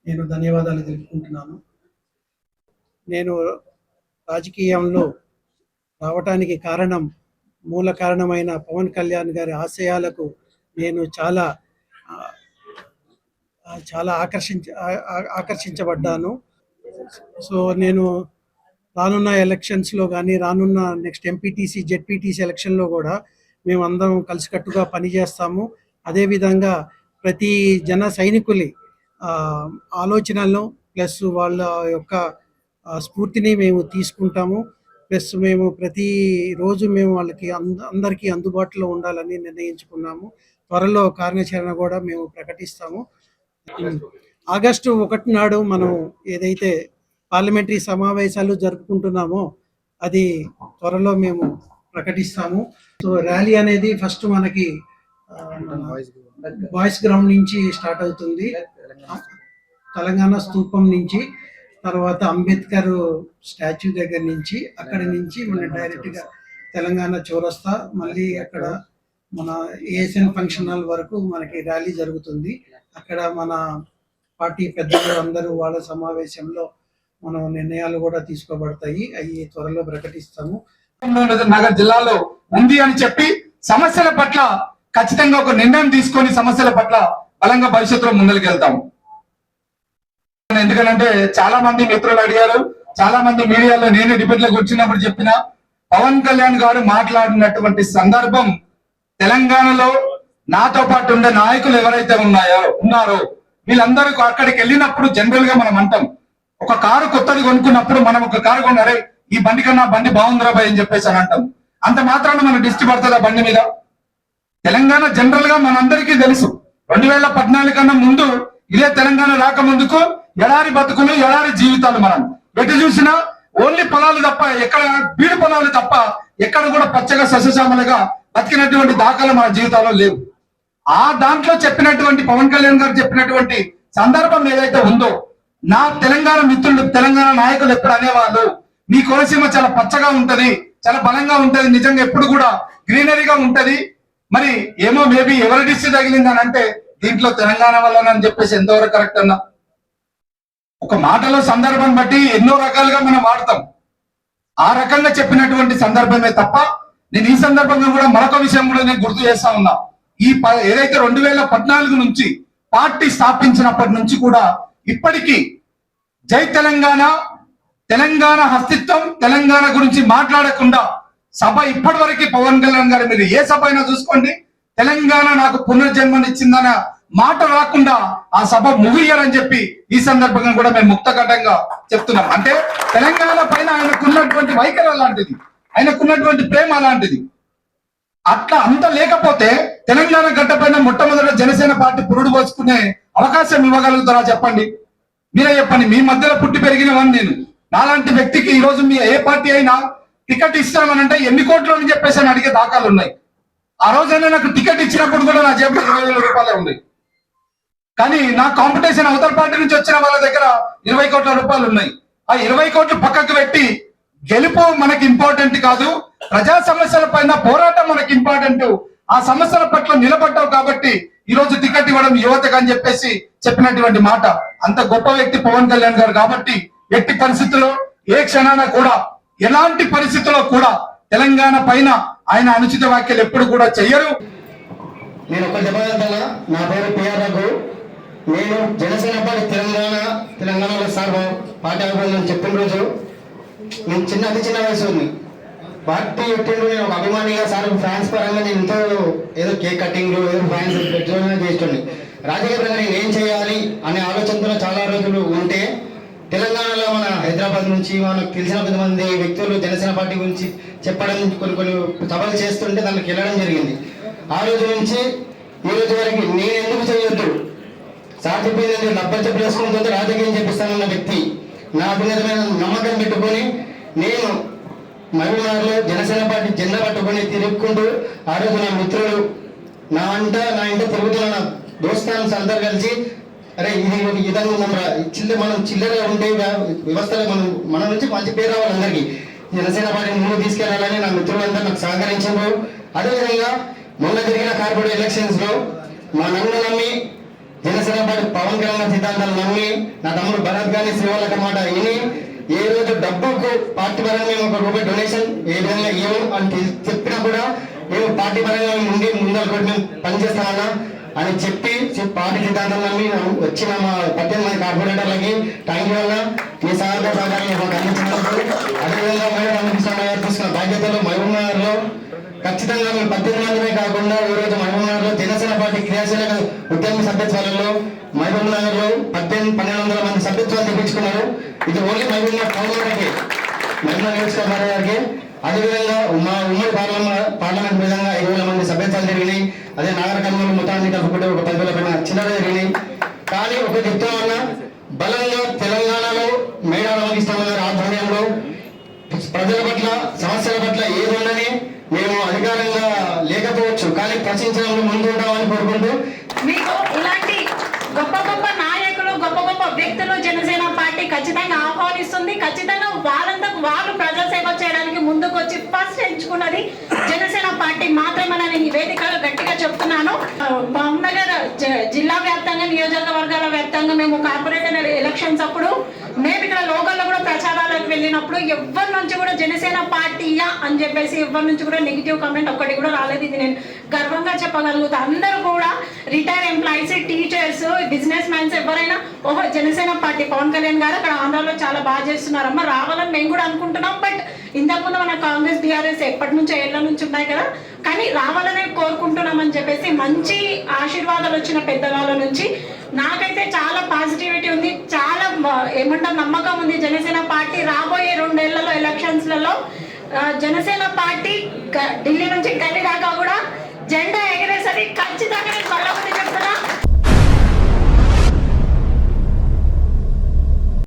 నేను ధన్యవాదాలు తెలుపుకుంటున్నాను. నేను రాజకీయంలో రావటానికి మూల కారణమైన పవన్ కళ్యాణ్ గారి ఆశయాలకు నేను చాలా ఆకర్షించబడ్డాను. సో నేను రానున్న ఎలక్షన్స్లో కానీ రానున్న నెక్స్ట్ ఎంపీటీసీ జెడ్పీటీసీ ఎలక్షన్లో కూడా మేమందరం కలిసికట్టుగా పనిచేస్తాము. అదేవిధంగా ప్రతి జన సైనికులి ఆలోచనలను ప్లస్ వాళ్ళ యొక్క స్ఫూర్తిని మేము తీసుకుంటాము. ప్లస్ మేము ప్రతిరోజు మేము వాళ్ళకి అందరికీ అందుబాటులో ఉండాలని నిర్ణయించుకున్నాము. త్వరలో కార్యాచరణ కూడా మేము ప్రకటిస్తాము. ఆగస్టు 1 నాడు మనం ఏదైతే పార్లమెంటరీ సమావేశాలు జరుపుకుంటున్నామో అది త్వరలో మేము ప్రకటిస్తాము. సో ర్యాలీ అనేది ఫస్ట్ మనకి బాయ్స్ గ్రౌండ్ నుంచి స్టార్ట్ అవుతుంది, తెలంగాణ స్తూపం నుంచి, తర్వాత అంబేద్కర్ స్టాచ్యూ దగ్గర నుంచి, అక్కడి నుంచి మన డైరెక్ట్గా తెలంగాణ చౌరస్తా, మళ్ళీ అక్కడ మన ఏఎస్ఎన్ ఫంక్షన్ హాల్ వరకు మనకి ర్యాలీ జరుగుతుంది. అక్కడ మన పార్టీ పెద్దలు అందరూ వాళ్ళ సమావేశంలో మనం నిర్ణయాలు కూడా తీసుకోబడతాయి. అవి త్వరలో ప్రకటిస్తాము. నగర్ జిల్లాలో ఉంది అని చెప్పి సమస్యల పట్ల ఖచ్చితంగా ఒక నిర్ణయం తీసుకొని సమస్యల పట్ల బలంగా భవిష్యత్తులో ముందరికి వెళ్తాము. ఎందుకంటే చాలా మంది మిత్రులు అడిగారు, చాలా మంది మీడియాలో నేను డిబేట్లకు వచ్చినప్పుడు చెప్పిన పవన్ కళ్యాణ్ గారు మాట్లాడినటువంటి సందర్భం తెలంగాణలో నాతో పాటు ఉండే నాయకులు ఎవరైతే ఉన్నారో వీళ్ళందరూ అక్కడికి వెళ్ళినప్పుడు జనరల్ గా మనం అంటాం, ఒక కారు కొత్తది కొనుక్కున్నప్పుడు మనం ఒక కారు కొన్నారే ఈ బండి కన్నా బండి బాగుందిరా భయ్ అని చెప్పేసి అని అంటాం. అంత మాత్రాన మన దిష్టి పడుతుంది ఆ బండి మీద. తెలంగాణ జనరల్ గా మనందరికీ తెలుసు, 2014 కన్నా ముందు ఇదే తెలంగాణ రాకముందుకు ఎడారి బతుకులు, ఎడారి జీవితాలు. మనం ఎటు చూసినా ఓన్లీ పొలాలు తప్ప, ఎక్కడ బీడు పొలాలు తప్ప ఎక్కడ కూడా పచ్చగా సస్యశ్యామలుగా బతికినటువంటి దాఖలు మన జీవితాల్లో లేవు. ఆ దాంట్లో చెప్పినటువంటి పవన్ కళ్యాణ్ గారు చెప్పినటువంటి సందర్భం ఏదైతే ఉందో, నా తెలంగాణ మిత్రులు, తెలంగాణ నాయకులు ఎప్పుడు అనేవాళ్ళు, మీ కోనసీమ చాలా పచ్చగా ఉంటది, చాలా బలంగా ఉంటది, నిజంగా ఎప్పుడు కూడా గ్రీనరీగా ఉంటది. మరి ఏమో మేబీ ఎవరి దిష్టి తగిలిందని అంటే దీంట్లో తెలంగాణ వల్లనని చెప్పేసి ఎంతవరకు కరెక్ట్ అన్నా? ఒక మాటలో సందర్భం బట్టి ఎన్నో రకాలుగా మనం వాడతాం. ఆ రకంగా చెప్పినటువంటి సందర్భమే తప్ప నేను ఈ సందర్భంగా కూడా మరొక విషయం కూడా నేను గుర్తు చేస్తా ఉన్నా. ఏదైతే 2014 నుంచి పార్టీ స్థాపించినప్పటి నుంచి కూడా ఇప్పటికీ జై తెలంగాణ, తెలంగాణ అస్తిత్వం, తెలంగాణ గురించి మాట్లాడకుండా సభ ఇప్పటి వరకు పవన్ కళ్యాణ్ గారు మీరు ఏ సభ అయినా చూసుకోండి, తెలంగాణ నాకు పునర్జన్మనిచ్చిందన్న మాట రాకుండా ఆ సభ ముగియరని చెప్పి ఈ సందర్భంగా కూడా మేము ముక్తఘటంగా చెప్తున్నాం. అంటే తెలంగాణ పైన ఆయనకున్నటువంటి వైఖరి అలాంటిది, ఆయనకున్నటువంటి ప్రేమ అలాంటిది. అట్లా అంత లేకపోతే తెలంగాణ గడ్డ పైన మొట్టమొదట జనసేన పార్టీ పురుడు పోసుకునే అవకాశం ఇవ్వగలుగుతారా చెప్పండి? మీరే చెప్పండి. మీ మధ్యలో పుట్టి పెరిగిన వాడిని నేను. నాలాంటి వ్యక్తికి ఈ రోజు మీ ఏ పార్టీ అయినా టికెట్ ఇస్తామనంటే ఎన్ని కోట్లు అని చెప్పేసి అని అడిగే దాఖలు ఉన్నాయి. ఆ రోజైనా నాకు టికెట్ ఇచ్చినప్పుడు కూడా నా జేబులో 20,000 రూపాయలే ఉంది. కానీ నా కాంపిటీషన్ అవతల పార్టీ నుంచి వచ్చిన వాళ్ళ దగ్గర 20 కోట్ల రూపాయలు ఉన్నాయి. ఆ 20 కోట్లు పక్కకు పెట్టి గెలుపు మనకి ఇంపార్టెంట్ కాదు, ప్రజా సమస్యల పైన పోరాటం మనకి ఇంపార్టెంట్. ఆ సమస్యల పట్ల నిలబడ్డావు కాబట్టి ఈ రోజు టికెట్ ఇవ్వడం యువతకు అని చెప్పేసి చెప్పినటువంటి మాట. అంత గొప్ప వ్యక్తి పవన్ కళ్యాణ్ గారు కాబట్టి ఎట్టి పరిస్థితుల్లో ఏ క్షణాన కూడా ఎలాంటి పరిస్థితుల్లో కూడా తెలంగాణ పైన ఆయన అనుచిత వ్యాఖ్యలు ఎప్పుడు కూడా చెయ్యరు. నేను ఒక చెప్పగలుగుతానా, నా పేరు పిఆర్ రఘు. నేను జనసేన పార్టీ తెలంగాణలో సార్ పార్టీ అభివృద్ధి చెప్పిన రోజు నేను అతి చిన్న వయసు ఉంది. పార్టీ పెట్టిండు, నేను ఒక అభిమానిగా సార్ ఫ్యాన్స్ పరంగా నేను ఎంతో ఏదో కేక్ కటింగ్ ఏదో ఫ్యాన్స్ చేస్తుండే. రాజకీయ పరంగా నేను ఏం చేయాలి అనే ఆలోచనతో చాలా రోజులు ఉంటే తెలంగాణలో మన హైదరాబాద్ నుంచి మనకు తెలిసిన కొంతమంది వ్యక్తులు జనసేన పార్టీ గురించి చెప్పడం, కొన్ని సభలు చేస్తుంటే దానికి వెళ్ళడం జరిగింది. ఆ రోజు నుంచి ఈ రోజు వరకు నేను ఎందుకు చేయొద్దు, సార్ చెప్పింది డబ్బలు చెప్పు చేసుకుంటుంటే రాజకీయం చెప్పిస్తానన్న వ్యక్తి నా అభినతమైన నమ్మకం పెట్టుకొని నేను మహబూబ్నగర్లో జనసేన పార్టీ జెండా పట్టుకొని తిరుగుకుంటూ ఆ రోజు నా మిత్రులు నా ఇంట తిరుగుతున్న నా దోస్తాను అందరు కలిసి అరే ఇది విధంగా ఉందరా, మనం చిల్లరగా ఉండే వ్యవస్థలో మన నుంచి మంచి పేరు రావాలి అందరికీ, జనసేన పార్టీని ముందు తీసుకెళ్లాలని నా మిత్రులందరూ నాకు సహకరించారు. అదేవిధంగా మొన్న జరిగిన కార్పొరేట్ ఎలక్షన్స్ లో మా నన్ను నమ్మి జనసేన పార్టీ పవన్ కళ్యాణ్ సిద్ధాంతాలు నమ్మి నా తమ్ముడు భరత్ గారిని శ్రీవాళ్ళ మాట విని ఏ రోజు డబ్బుకు పార్టీ పరంగా మేము ఒక రూపాయి డొనేషన్ ఏ విధంగా ఇవ్వము అని చెప్పినా కూడా మేము పార్టీ పరంగా ముందర మేము పనిచేస్తామన్నా అని చెప్పి పార్టీ సిద్ధాంతం నమ్మి వచ్చిన మా 18 మంది కార్పొరేటర్లకి థ్యాంక్ యూ అన్న. మీ సహాయ సహకారం మాకు అందించినందుకు. అదేవిధంగా మేడం రామకృష్ణ తీసుకున్న బాధ్యతలు మహబూబ్నగర్లో ఖచ్చితంగా మేము 18 మందిమే కాకుండా ఈ రోజు మహబూబ్నగర్లో జనసేన పార్టీ క్రియాశీలక ఉద్యమ సభ్యత్వాలలో మహబూబ్నగర్లో 1200 మంది సభ్యత్వాలు తెప్పించుకున్నారు. ఇది ఓన్లీ మహబూబ్నగర్ టౌన్ వరకే, మహబూబ్నగర్ నియోజకవర్గ గారికి. అదేవిధంగా మా ఉమ్మడి పార్లమెంట్ విధంగా 5,000 మంది సభ్యత్వాలు జరిగినాయి. అదే నాగర కర్నూలు మొత్తాన్ని కలుపుకుంటే ఒక 10,000 పైన చిన్నగా జరిగినాయి. కానీ ఒక చెప్తా ఉన్నా, బలంగా తెలంగాణలో మేడా రామకృష్ణ గారి ఆధ్వర్యంలో ప్రజల పట్ల సమస్యల పట్ల ఏదుండని మేము అధికారంగా లేకపోవచ్చు కానీ ప్రశ్నించడంలో ముందు ఉంటామని కోరుకుంటూ మీకు ఇలాంటి గొప్ప గొప్ప నాయకులు గొప్ప గొప్ప వ్యక్తులు జనసేన పార్టీ ఖచ్చితంగా ఆహ్వానిస్తుంది. ఖచ్చితంగా వాళ్ళంతకు వాళ్ళు ప్రజాసేవ చేయడానికి ముందుకు వచ్చి ఫస్ట్ ఎంచుకున్నది జనసేన పార్టీ మాత్రమే నేను ఈ వేదికలో గట్టిగా చెప్తున్నాను. మహబూబ్నగర్ జిల్లా వ్యాప్తంగా నియోజకవర్గాల వ్యాప్తంగా మేము కార్పొరేటర్ ఎలక్షన్స్ అప్పుడు మేము ఇక్కడ లోకల్లో కూడా ప్రచారాలకు వెళ్ళినప్పుడు ఎవరి నుంచి కూడా జనసేన పార్టీయా అని చెప్పేసి ఎవరి నుంచి కూడా నెగిటివ్ కామెంట్ ఒక్కటి కూడా రాలేదు. ఇది నేను గర్వంగా చెప్పగలుగుతా. అందరూ కూడా retire employees, teachers, business mans ఎవరైనా ఓహో జనసేన పార్టీ పవన్ కళ్యాణ్ గారు అక్కడ ఆంధ్రాలో చాలా బాగా చేస్తున్నారమ్మా రావాలని మేము కూడా అనుకుంటున్నాం. బట్ ఇంతకుముందు మన కాంగ్రెస్ బీఆర్ఎస్ ఎప్పటి నుంచో ఏళ్ళ నుంచి ఉన్నాయి కదా, కానీ రావాలనే కోరుకుంటున్నామని చెప్పేసి మంచి ఆశీర్వాదాలు వచ్చిన పెద్దవాళ్ళ నుంచి నాకైతే చాలా పాజిటివిటీ ఉంది. చాలా ఏమంటారు నమ్మకం ఉంది. జనసేన పార్టీ రాబోయే 2 ఏళ్లలో ఎలక్షన్స్లలో జనసేన పార్టీ ఢిల్లీ నుంచి గల్లీ దాకా కూడా జెండా ఎగరేసరి ఖచ్చితంగా